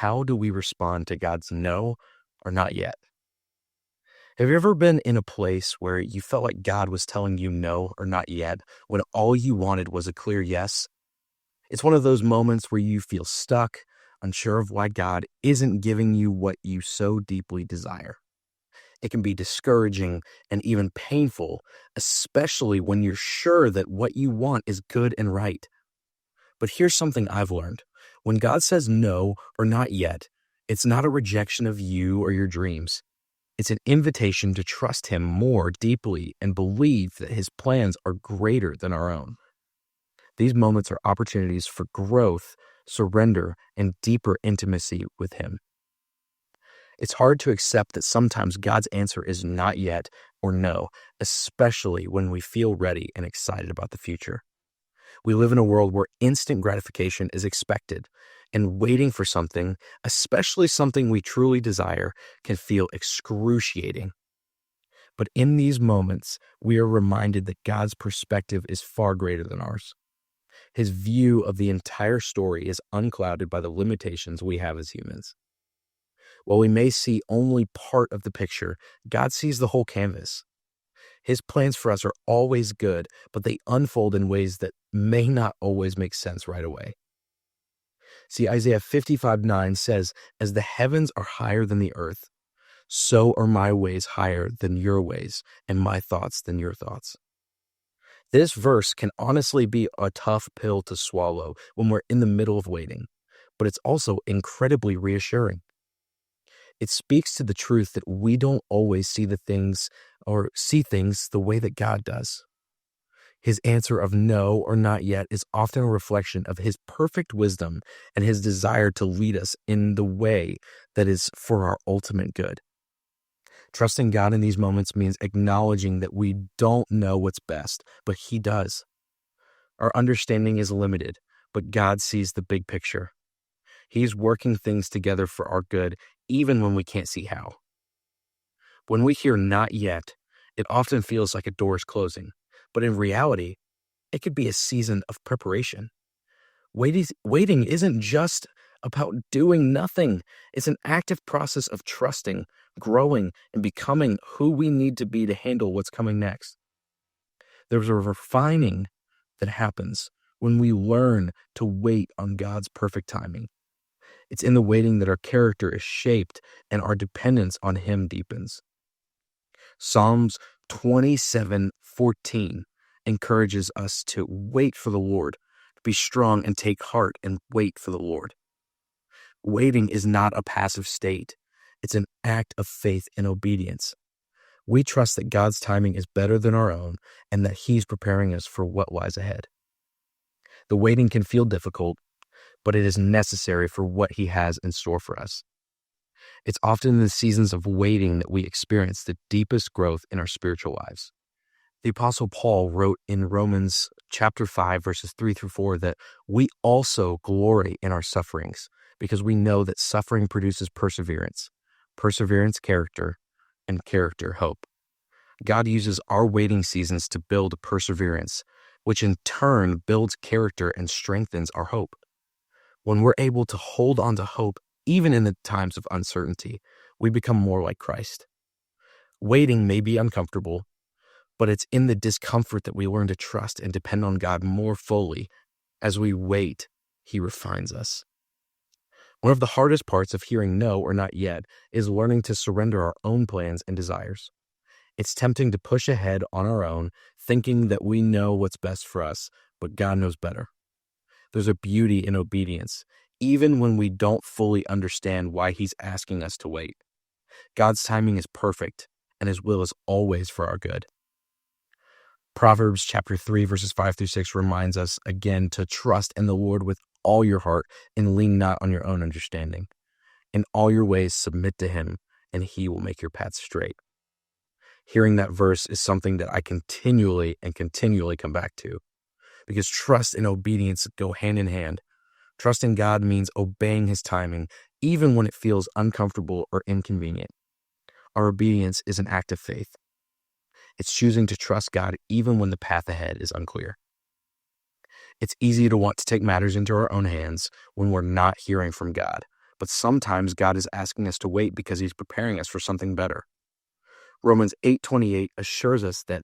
how do we respond to God's no or not yet? Have you ever been in a place where you felt like God was telling you no or not yet when all you wanted was a clear yes? It's one of those moments where you feel stuck, unsure of why God isn't giving you what you so deeply desire. It can be discouraging and even painful, especially when you're sure that what you want is good and right. But here's something I've learned. When God says no or not yet, it's not a rejection of you or your dreams. It's an invitation to trust Him more deeply and believe that His plans are greater than our own. These moments are opportunities for growth, surrender, and deeper intimacy with Him. It's hard to accept that sometimes God's answer is not yet or no, especially when we feel ready and excited about the future. We live in a world where instant gratification is expected, and waiting for something, especially something we truly desire, can feel excruciating. But in these moments, we are reminded that God's perspective is far greater than ours. His view of the entire story is unclouded by the limitations we have as humans. While we may see only part of the picture, God sees the whole canvas. His plans for us are always good, but they unfold in ways that may not always make sense right away. See, Isaiah 55:9 says, "As the heavens are higher than the earth, so are my ways higher than your ways, and my thoughts than your thoughts." This verse can honestly be a tough pill to swallow when we're in the middle of waiting, but it's also incredibly reassuring. It speaks to the truth that we don't always see things the way that God does. His answer of no or not yet is often a reflection of His perfect wisdom and His desire to lead us in the way that is for our ultimate good. Trusting God in these moments means acknowledging that we don't know what's best, but He does. Our understanding is limited, but God sees the big picture. He's working things together for our good, even when we can't see how. When we hear not yet, it often feels like a door is closing, but in reality, it could be a season of preparation. Waiting isn't just about doing nothing. It's an active process of trusting, growing, and becoming who we need to be to handle what's coming next. There's a refining that happens when we learn to wait on God's perfect timing. It's in the waiting that our character is shaped and our dependence on Him deepens. Psalms 27:14 encourages us to wait for the Lord, to be strong and take heart and wait for the Lord. Waiting is not a passive state. It's an act of faith and obedience. We trust that God's timing is better than our own and that He's preparing us for what lies ahead. The waiting can feel difficult, but it is necessary for what He has in store for us. It's often in the seasons of waiting that we experience the deepest growth in our spiritual lives. The Apostle Paul wrote in Romans chapter 5, verses 3-4, that we also glory in our sufferings because we know that suffering produces perseverance, character, and character, hope. God uses our waiting seasons to build perseverance, which in turn builds character and strengthens our hope. When we're able to hold on to hope, even in the times of uncertainty, we become more like Christ. Waiting may be uncomfortable, but it's in the discomfort that we learn to trust and depend on God more fully. As we wait, He refines us. One of the hardest parts of hearing no or not yet is learning to surrender our own plans and desires. It's tempting to push ahead on our own, thinking that we know what's best for us, but God knows better. There's a beauty in obedience, even when we don't fully understand why He's asking us to wait. God's timing is perfect, and His will is always for our good. Proverbs chapter 3, verses 5-6 reminds us again to trust in the Lord with all your heart and lean not on your own understanding. In all your ways submit to Him, and He will make your paths straight. Hearing that verse is something that I continually come back to, because trust and obedience go hand in hand. Trusting God means obeying His timing, even when it feels uncomfortable or inconvenient. Our obedience is an act of faith. It's choosing to trust God even when the path ahead is unclear. It's easy to want to take matters into our own hands when we're not hearing from God, but sometimes God is asking us to wait because he's preparing us for something better. Romans 8:28 assures us that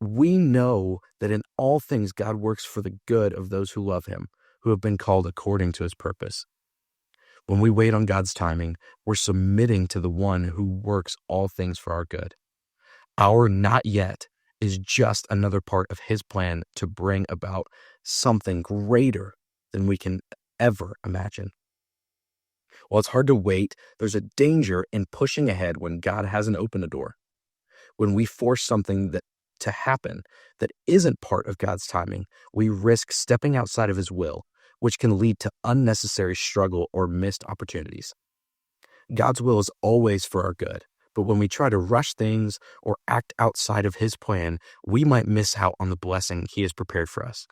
we know that in all things God works for the good of those who love him, who have been called according to his purpose. When we wait on God's timing, we're submitting to the one who works all things for our good. Our not yet is just another part of his plan to bring about something greater than we can ever imagine. While it's hard to wait, there's a danger in pushing ahead when God hasn't opened a door. When we force something to happen that isn't part of God's timing, we risk stepping outside of his will, which can lead to unnecessary struggle or missed opportunities. God's will is always for our good, but when we try to rush things or act outside of his plan, we might miss out on the blessing he has prepared for us.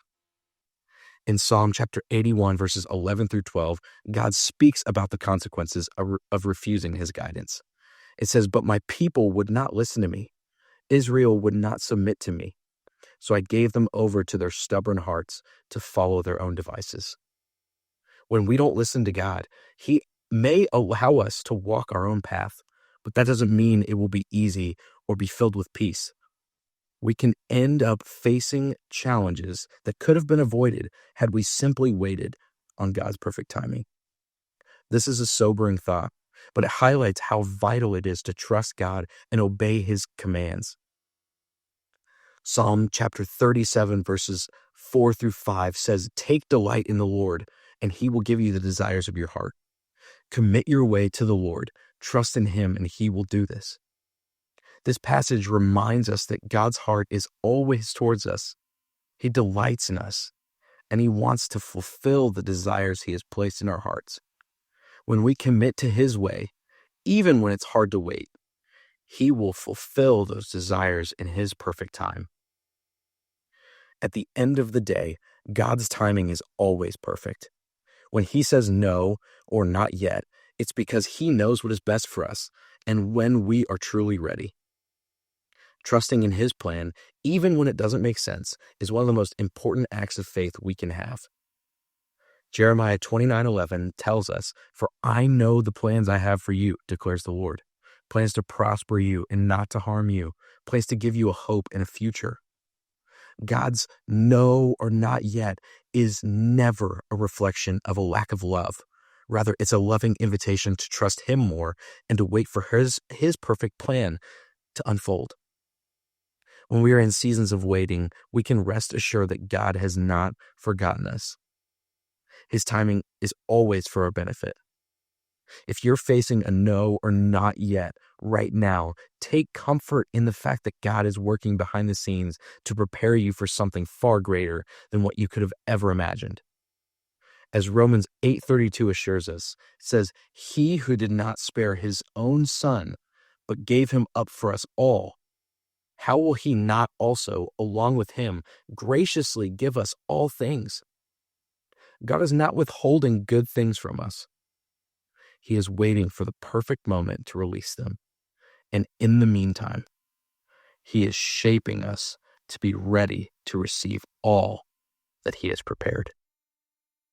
In Psalm chapter 81, verses 11 through 12, God speaks about the consequences of refusing his guidance. It says, "But my people would not listen to me. Israel would not submit to me. So I gave them over to their stubborn hearts to follow their own devices." When we don't listen to God, he may allow us to walk our own path, but that doesn't mean it will be easy or be filled with peace. We can end up facing challenges that could have been avoided had we simply waited on God's perfect timing. This is a sobering thought, but it highlights how vital it is to trust God and obey his commands. Psalm chapter 37, verses 4 through 5 says, "Take delight in the Lord, and he will give you the desires of your heart. Commit your way to the Lord, trust in him, and he will do this." This passage reminds us that God's heart is always towards us. He delights in us, and he wants to fulfill the desires he has placed in our hearts. When we commit to his way, even when it's hard to wait, he will fulfill those desires in his perfect time. At the end of the day, God's timing is always perfect. When he says no or not yet, it's because he knows what is best for us and when we are truly ready. Trusting in his plan, even when it doesn't make sense, is one of the most important acts of faith we can have. Jeremiah 29:11 tells us, "For I know the plans I have for you, declares the Lord, plans to prosper you and not to harm you, plans to give you a hope and a future." God's no or not yet is never a reflection of a lack of love. Rather, it's a loving invitation to trust him more and to wait for his perfect plan to unfold. When we are in seasons of waiting, we can rest assured that God has not forgotten us. His timing is always for our benefit. If you're facing a no or not yet right now, take comfort in the fact that God is working behind the scenes to prepare you for something far greater than what you could have ever imagined. As Romans 8:32 assures us, it says, "He who did not spare his own son, but gave him up for us all, how will he not also, along with him, graciously give us all things?" God is not withholding good things from us. He is waiting for the perfect moment to release them. And in the meantime, he is shaping us to be ready to receive all that he has prepared.